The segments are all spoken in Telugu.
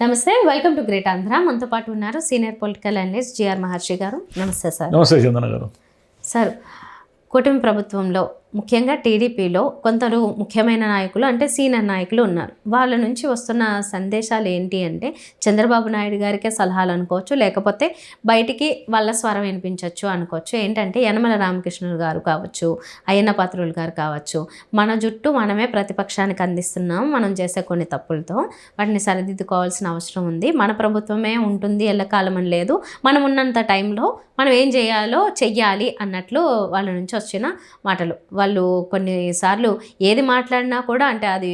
నమస్తే, వెల్కమ్ టు గ్రేట్ ఆంధ్ర. మనతో పాటు ఉన్నారు సీనియర్ పొలిటికల్ అనలిస్ట్ జిఆర్ మహర్షి గారు. నమస్తే సార్. నమస్తే చందన గారు. సార్, కూటమి ప్రభుత్వంలో ముఖ్యంగా టీడీపీలో కొందరు ముఖ్యమైన నాయకులు అంటే సీనియర్ నాయకులు ఉన్నారు. వాళ్ళ నుంచి వస్తున్న సందేశాలు ఏంటి అంటే చంద్రబాబు నాయుడు గారికే సలహాలు అనుకోవచ్చు, లేకపోతే బయటికి వాళ్ళ స్వరం వినిపించవచ్చు అనుకోవచ్చు. ఏంటంటే యనమల రామకృష్ణుడు గారు కావచ్చు, అయ్యన్న పాత్రులు గారు కావచ్చు, మన జుట్టు మనమే ప్రతిపక్షానికి అందిస్తున్నాం, మనం చేసే కొన్ని తప్పులతో వాటిని సరిదిద్దుకోవాల్సిన అవసరం ఉంది, మన ప్రభుత్వమే ఉంటుంది ఎల్లకాలం అని లేదు, మనం ఉన్నంత టైంలో మనం ఏం చేయాలో చెయ్యాలి అన్నట్లు వాళ్ళ నుంచి వచ్చిన మాటలు. వాళ్ళు కొన్నిసార్లు ఏది మాట్లాడినా కూడా అంటే అది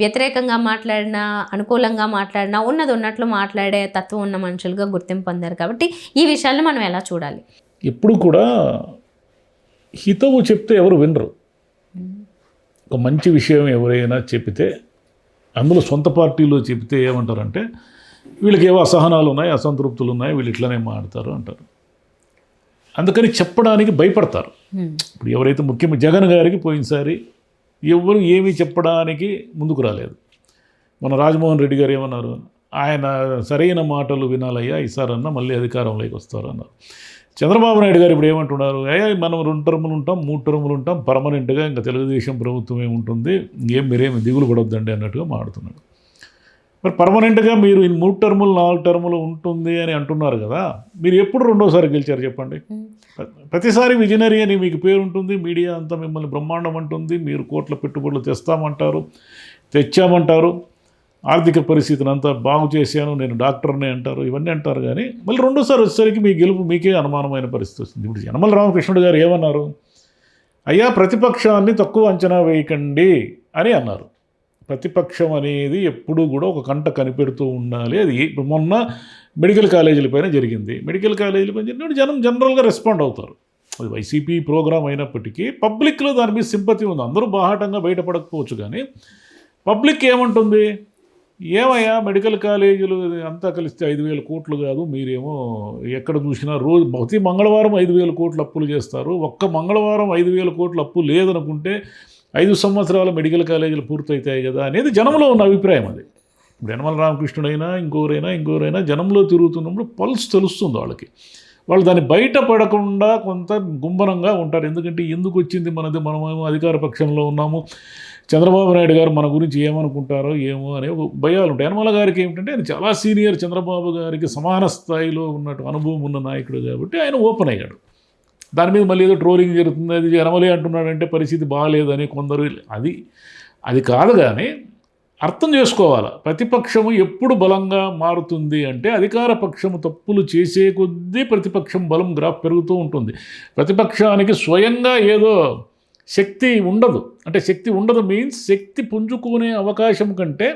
వ్యతిరేకంగా మాట్లాడినా అనుకూలంగా మాట్లాడినా ఉన్నది ఉన్నట్లు మాట్లాడే తత్వం ఉన్న మనుషులుగా గుర్తింపు పొందారు. కాబట్టి ఈ విషయాలను మనం ఎలా చూడాలి? ఎప్పుడు కూడా హితవు చెప్తే ఎవరు వినరు. ఒక మంచి విషయం ఎవరైనా చెప్తే అందులో సొంత పార్టీలో చెప్తే ఏమంటారంటే వీళ్ళకి ఏవో అసహనాలు ఉన్నాయి, అసంతృప్తులు ఉన్నాయి, వీళ్ళు ఇట్లనే మాడతారు అంటారు. అందుకని చెప్పడానికి భయపడతారు. ఇప్పుడు ఎవరైతే ముఖ్యమంత్రి జగన్ గారికి పోయినసారి ఎవరు ఏమీ చెప్పడానికి ముందుకు రాలేదు. మన రాజమోహన్ రెడ్డి గారు ఏమన్నారు, ఆయన సరైన మాటలు వినాలయ్యా ఈసారన్నా మళ్ళీ అధికారంలోకి వస్తారు అన్నారు. చంద్రబాబు నాయుడు గారు ఇప్పుడు ఏమంటున్నారు, మనం 2 టర్ములు ఉంటాం, 3 టర్ములు ఉంటాం, పర్మనెంట్గా ఇంకా తెలుగుదేశం ప్రభుత్వం ఏముంటుంది, మీరేమి దిగులు పడొద్దండి అన్నట్టుగా మాడుతున్నాడు. మరి పర్మనెంట్గా మీరు 3 టర్ములు 4 టర్ములు ఉంటుంది అని అంటున్నారు కదా, మీరు ఎప్పుడు రెండోసారి గెలిచారు చెప్పండి? ప్రతిసారి విజనరీ అని మీకు పేరు ఉంటుంది, మీడియా అంతా మిమ్మల్ని బ్రహ్మాండం అంటుంది, మీరు కోట్ల పెట్టుబడులు తెస్తామంటారు, తెచ్చామంటారు, ఆర్థిక పరిస్థితిని అంతా బాగు చేశాను, నేను డాక్టర్నే అంటారు, ఇవన్నీ అంటారు. కానీ మళ్ళీ రెండోసారి వచ్చేసరికి మీ గెలుపు మీకే అనుమానమైన పరిస్థితి వస్తుంది. ఇప్పుడు యనమల రామకృష్ణుడు గారు ఏమన్నారు, అయ్యా ప్రతిపక్షాన్ని తక్కువ అంచనా వేయకండి అని అన్నారు. ప్రతిపక్షం అనేది ఎప్పుడూ కూడా ఒక కంట కనిపెడుతూ ఉండాలి. అది మొన్న మెడికల్ కాలేజీల పైన జరిగింది. మెడికల్ కాలేజీల పైన జరిగినప్పుడు జనం జనరల్గా రెస్పాండ్ అవుతారు. అది వైసీపీ ప్రోగ్రాం అయినప్పటికీ పబ్లిక్లో దాని మీద సింపతి ఉంది. అందరూ బాహాటంగా బయటపడకపోవచ్చు, కానీ పబ్లిక్ ఏమంటుంది, ఏమయ్యా మెడికల్ కాలేజీలు అంతా కలిస్తే 5,000 కోట్లు కాదు, మీరేమో ఎక్కడ చూసినా రోజు ప్రతి మంగళవారం 5,000 కోట్లు అప్పులు చేస్తారు, ఒక్క మంగళవారం 5,000 కోట్లు అప్పు లేదనుకుంటే 5 సంవత్సరాల మెడికల్ కాలేజీలు పూర్తవుతాయి కదా అనేది జనంలో ఉన్న అభిప్రాయం. అది ఇప్పుడు యనమల రామకృష్ణుడైనా ఇంకోరైనా జనంలో తిరుగుతున్నప్పుడు పల్స్ తెలుస్తుంది వాళ్ళకి. వాళ్ళు దాన్ని బయటపడకుండా కొంత గుంభనంగా ఉంటారు. ఎందుకంటే ఎందుకు వచ్చింది మనది, మనమేమో అధికార పక్షంలో ఉన్నాము, చంద్రబాబు నాయుడు గారు మన గురించి ఏమనుకుంటారో ఏమో అనే భయాలు ఉంటాయి. యనమల గారికి ఏమిటంటే ఆయన చాలా సీనియర్, చంద్రబాబు గారికి సమాన స్థాయిలో ఉన్నట్టు అనుభవం ఉన్న నాయకుడు కాబట్టి ఆయన ఓపెన్ అయ్యాడు. దాని మీద మళ్ళీ ఏదో ట్రోలింగ్ జరుగుతుంది, అది యనమలే అంటున్నాడంటే పరిస్థితి బాగాలేదని కొందరు, అది కాదు. కానీ అర్థం చేసుకోవాలి, ప్రతిపక్షము ఎప్పుడు బలంగా మారుతుంది అంటే అధికార పక్షము తప్పులు చేసే కొద్దీ ప్రతిపక్షం బలం గ్రాఫ్ పెరుగుతూ ఉంటుంది. ప్రతిపక్షానికి స్వయంగా ఏదో శక్తి ఉండదు. అంటే శక్తి ఉండదు మీన్స్ శక్తి పుంజుకునే అవకాశం కంటే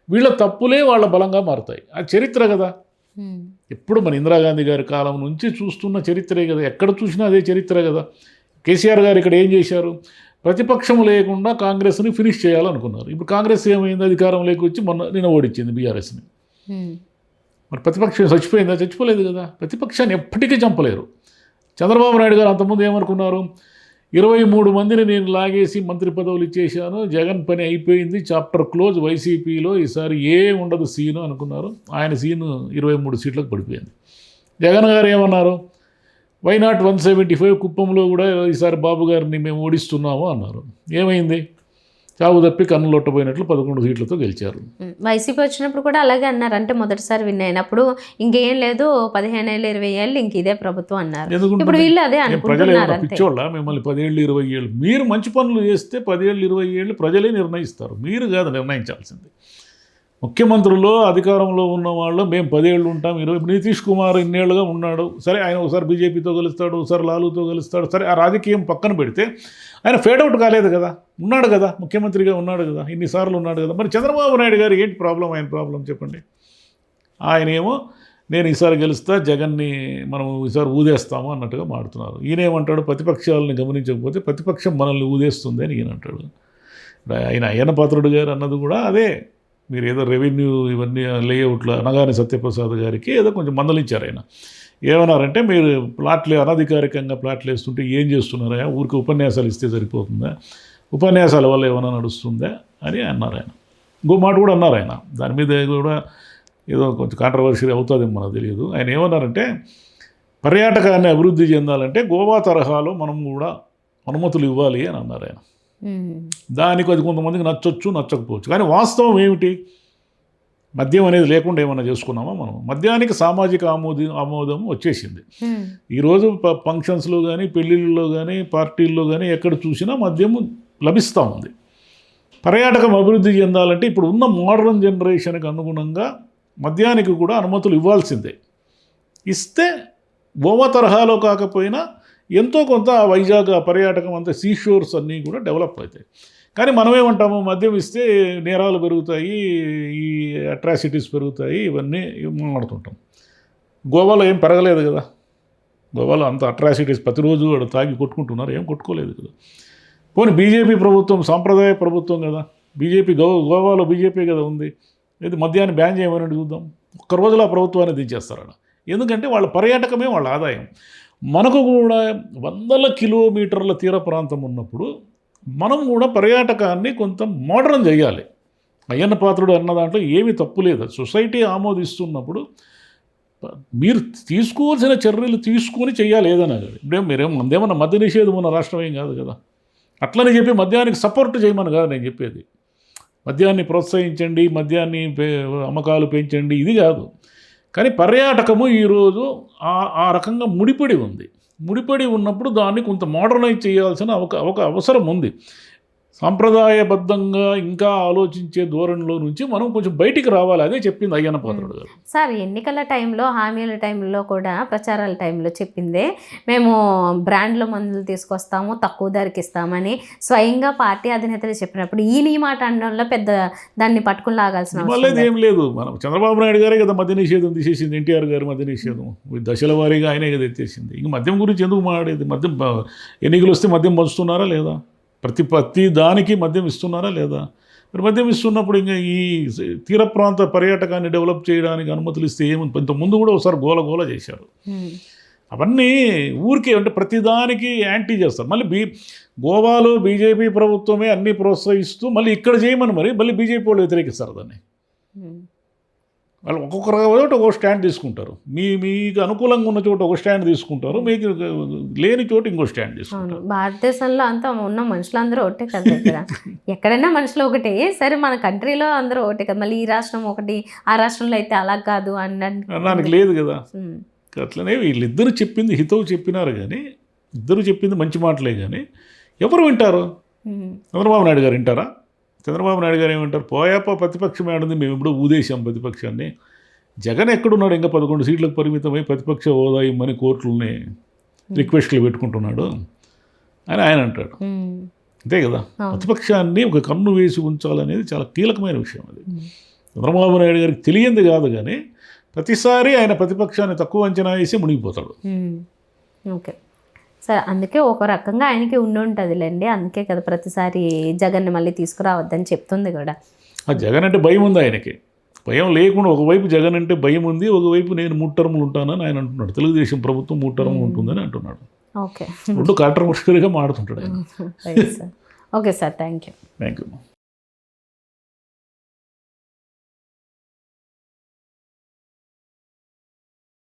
వీళ్ళ తప్పులే వాళ్ళ బలంగా మారుతాయి. అది చరిత్ర కదా. ఎప్పుడు మన ఇందిరాగాంధీ గారి కాలం నుంచి చూస్తున్న చరిత్రే కదా, ఎక్కడ చూసినా అదే చరిత్ర కదా. కేసీఆర్ గారు ఇక్కడ ఏం చేశారు, ప్రతిపక్షం లేకుండా కాంగ్రెస్ని ఫినిష్ చేయాలనుకున్నారు. ఇప్పుడు కాంగ్రెస్ ఏమైంది, అధికారంలోకి వచ్చి నిన్న ఓడించింది బీఆర్ఎస్ని. మరి ప్రతిపక్షం చచ్చిపోయిందా? చచ్చిపోలేదు కదా. ప్రతిపక్షాన్ని ఎప్పటికీ చంపలేరు. చంద్రబాబు నాయుడు గారు అంతకుముందు ఏమనుకున్నారు, 23 మందిని నేను లాగేసి మంత్రి పదవులు ఇచ్చేశాను, జగన్ పని అయిపోయింది, చాప్టర్ క్లోజ్, వైసీపీలో ఈసారి ఉండదు సీను అనుకున్నారు. ఆయన సీను 23 సీట్లకు పడిపోయింది. జగన్ గారు ఏమన్నారు, వై నాట్ 175, కుప్పంలో కూడా ఈసారి బాబు గారిని మేము ఓడిస్తున్నాము అన్నారు. ఏమైంది, చావు తప్పి కన్నులొట్టబోయినట్లు 11 సీట్లతో గెలిచారు. వైసీపీ వచ్చినప్పుడు కూడా అలాగే అన్నారు. అంటే మొదటిసారి విన్ అయినప్పుడు ఇంకేం లేదు, 15 ఏళ్ళు 20 ఏళ్ళు ఇంక ఇదే ప్రభుత్వం అన్నారు. ఇప్పుడు వీళ్ళు అదే అనుకుంటున్నారు. పిచ్చోళ్ళ మిమ్మల్ని 10 ఏళ్ళు 20 ఏళ్ళు మీరు మంచి పనులు చేస్తే 10 ఏళ్ళు 20 ఏళ్ళు ప్రజలే నిర్ణయిస్తారు, మీరు కాదు నిర్ణయించాల్సింది. ముఖ్యమంత్రులు అధికారంలో ఉన్న వాళ్ళు మేము 10 ఏళ్ళు ఉంటాం, నితీష్ కుమార్ ఇన్నేళ్లుగా ఉన్నాడు, సరే ఆయన ఒకసారి బీజేపీతో కలుస్తాడు, ఒకసారి లాలూతో కలుస్తాడు, సరే ఆ రాజకీయం పక్కన పెడితే ఆయన ఫేడౌట్ కాలేదు కదా, ఉన్నాడు కదా, ముఖ్యమంత్రిగా ఉన్నాడు కదా, ఇన్నిసార్లు ఉన్నాడు కదా. మరి చంద్రబాబు నాయుడు గారు ఏంటి ప్రాబ్లం, ఆయన ప్రాబ్లం చెప్పండి. ఆయనేమో నేను ఈసారి గెలుస్తా, జగన్ని మనం ఈసారి ఊదేస్తాము అన్నట్టుగా మాడుతున్నారు. ఈయనేమంటాడు, ప్రతిపక్షాలని గమనించకపోతే ప్రతిపక్షం మనల్ని ఊదేస్తుంది అని ఈయన అంటాడు. ఆయన అయ్యన్న పాత్రుడు గారు అన్నది కూడా అదే, మీరు ఏదో రెవెన్యూ ఇవన్నీ లేఅవుట్లు అనగానే సత్యప్రసాద్ గారికి ఏదో కొంచెం మందలించారు. ఆయన ఏమన్నారంటే, మీరు అనధికారికంగా ప్లాట్లు వేస్తుంటే ఏం చేస్తున్నారా, ఊరికి ఉపన్యాసాలు ఇస్తే సరిపోతుందా, ఉపన్యాసాల వల్ల ఏమైనా నడుస్తుందా అని అన్నారు ఆయన. ఇంకో మాట కూడా అన్నారు ఆయన, దాని మీద కూడా ఏదో కొంచెం కాంట్రవర్సీ అవుతుందేమో మనకు తెలియదు. ఆయన ఏమన్నారంటే పర్యాటకాన్ని అభివృద్ధి చెందాలంటే గోవా తరహాలో మనం కూడా అనుమతులు ఇవ్వాలి అని అన్నారు ఆయన. దానికి అది కొంతమందికి నచ్చొచ్చు, నచ్చకపోవచ్చు. కానీ వాస్తవం ఏమిటి? మద్యం అనేది లేకుండా ఏమన్నా చేసుకున్నామా మనం? మద్యానికి సామాజిక ఆమోదం వచ్చేసింది. ఈరోజు ఫంక్షన్స్లో కానీ, పెళ్ళిళ్ళలో కానీ, పార్టీల్లో కానీ ఎక్కడ చూసినా మద్యము లభిస్తూ ఉంది. పర్యాటకం అభివృద్ధి చెందాలంటే ఇప్పుడు ఉన్న మోడర్న్ జనరేషన్కి అనుగుణంగా మద్యానికి కూడా అనుమతులు ఇవ్వాల్సిందే. ఇస్తే గోవా తరహాలో కాకపోయినా ఎంతో కొంత వైజాగ్ పర్యాటకం అంతా సీషోర్స్ అన్నీ కూడా డెవలప్ అవుతాయి. కానీ మనమేమంటాము, మద్యం ఇస్తే నేరాలు పెరుగుతాయి, ఈ అట్రాసిటీస్ పెరుగుతాయి, ఇవన్నీ మాట్లాడుతుంటాం. గోవాలో ఏం పెరగలేదు కదా. గోవాలో అంత అట్రాసిటీస్ ప్రతిరోజు వాడు తాగి కొట్టుకుంటున్నారు, ఏం కొట్టుకోలేదు కదా. పోనీ బీజేపీ ప్రభుత్వం సాంప్రదాయ ప్రభుత్వం కదా, గోవాలో బీజేపీ కదా ఉంది. ఇది మద్యాన్ని బ్యాన్ చేయమని చూద్దాం. ఒక్క రోజులో ఆ ప్రభుత్వాన్ని దించేస్తారు. ఎందుకంటే వాళ్ళ పర్యాటకమే వాళ్ళ ఆదాయం. మనకు కూడా వందల కిలోమీటర్ల తీర ప్రాంతం ఉన్నప్పుడు మనం కూడా పర్యాటకాన్ని కొంత మోడర్న్ చేయాలి. అయ్యన్న పాత్రుడు అన్న దాంట్లో ఏమీ తప్పు లేదు. సొసైటీ ఆమోదిస్తున్నప్పుడు మీరు తీసుకోవాల్సిన చర్యలు తీసుకొని చేయాలి ఏదైనా కాదు. ఇప్పుడేం మనదేమన్నా మద్య నిషేధం ఉన్న రాష్ట్రం ఏం కాదు కదా. అట్లని చెప్పి మద్యానికి సపోర్ట్ చేయమని కాదు నేను చెప్పేది. మద్యాన్ని ప్రోత్సహించండి, మద్యాన్ని అమ్మకాలు పెంచండి, ఇది కాదు. కానీ పర్యాటకము ఈరోజు ఆ రకంగా ముడిపడి ఉంది. ముడిపడి ఉన్నప్పుడు దాన్ని కొంత మోడర్నైజ్ చేయాల్సిన ఒక అవసరం ఉంది. సాంప్రదాయబద్ధంగా ఇంకా ఆలోచించే ధోరణిలో నుంచి మనం కొంచెం బయటికి రావాలి. అదే చెప్పింది అయ్యన్న పాత్రుడు గారు. సార్, ఎన్నికల టైంలో, హామీల టైంలో కూడా, ప్రచారాల టైంలో చెప్పిందే మేము బ్రాండ్ల మందులు తీసుకొస్తాము, తక్కువ ధరకి ఇస్తామని స్వయంగా పార్టీ అధినేతలు చెప్పినప్పుడు ఈయన ఈ మాట అనడంలో పెద్ద దాన్ని పట్టుకుని లాగాల్సిన అవసరం ఏం లేదు. మనం చంద్రబాబు నాయుడు గారే కదా మద్య నిషేధం తీసేసింది. ఎన్టీఆర్ గారు మద్య నిషేధం దశల వారీగా ఆయనే కదా ఎత్తేసింది. ఇంక మద్యం గురించి ఎందుకు మాట్లాడేది? మద్యం ఎన్నికలు వస్తే మద్యం పంచుతున్నారా లేదా? ప్రతి దానికి మద్యం ఇస్తున్నారా లేదా? మరి మద్యం ఇస్తున్నప్పుడు ఇంకా ఈ తీర ప్రాంత పర్యాటకాన్ని డెవలప్ చేయడానికి అనుమతులు ఇస్తే ఏముంది? ఇంతకుముందు కూడా ఒకసారి గోల చేశారు. అవన్నీ ఊరికే అంటే ప్రతిదానికి యాంటీ చేస్తారు. మళ్ళీ గోవాలో బీజేపీ ప్రభుత్వమే అన్నీ ప్రోత్సహిస్తూ మళ్ళీ ఇక్కడ చేయమని మళ్ళీ బీజేపీ వాళ్ళు వ్యతిరేకిస్తారు దాన్ని. వాళ్ళు ఒక్కొక్కరు ఒక స్టాండ్ తీసుకుంటారు. మీకు అనుకూలంగా ఉన్న చోట ఒక స్టాండ్ తీసుకుంటారు, మీకు లేని చోట ఇంకో స్టాండ్ తీసుకుంటారు. భారతదేశంలో అంతా ఉన్న మనుషులందరూ ఒకటే కదా. ఇక్కడ ఎక్కడైనా మనుషులు ఒకటే. సరే, మన కంట్రీలో అందరూ ఒకటే కదా. మళ్ళీ ఈ రాష్ట్రం ఒకటి, ఆ రాష్ట్రంలో అయితే అలా కాదు అనడానికి లేదు కదా. అట్లనే వీళ్ళిద్దరు చెప్పింది హితవు చెప్పినారు, కానీ ఇద్దరు చెప్పింది మంచి మాటలే. కానీ ఎవరు వింటారు? చంద్రబాబు నాయుడు గారు వింటారా? చంద్రబాబు నాయుడు గారు ఏమంటారు? పోయాప ప్రతిపక్షం ఏడుంది, మేము ఎప్పుడో ఊదేశాం ప్రతిపక్షాన్ని. జగన్ ఎక్కడున్నాడు? ఇంకా 11 సీట్లకు పరిమితమై ప్రతిపక్ష హోదా ఇమ్మని కోర్టులని రిక్వెస్ట్లు పెట్టుకుంటున్నాడు అని ఆయన అంటాడు. అంతే కదా. ప్రతిపక్షాన్ని ఒక కన్ను వేసి ఉంచాలనేది చాలా కీలకమైన విషయం. అది చంద్రబాబు నాయుడు గారికి తెలియంది కాదు, కానీ ప్రతిసారి ఆయన ప్రతిపక్షాన్ని తక్కువ అంచనా వేసి మునిగిపోతాడు. ఓకే సార్, అందుకే ఒక రకంగా ఆయనకి ఉండుంటుందిలేండి. అందుకే కదా ప్రతిసారి జగన్ని మళ్ళీ తీసుకురావద్దని చెప్తుంది కూడా. ఆ జగన్ అంటే భయం ఉంది ఆయనకి. భయం లేకుండా ఒకవైపు జగన్ అంటే భయం ఉంది, ఒకవైపు నేను 3 టర్ములు ఉంటానని ఆయన అంటున్నాడు. తెలుగుదేశం ప్రభుత్వం 3 టర్ములు ఉంటుందని అంటున్నాడు. ఓకే, 2 కాంట్రవర్షియల్గా మాడుతుంటాడు ఆయన. Okay sir, thank you.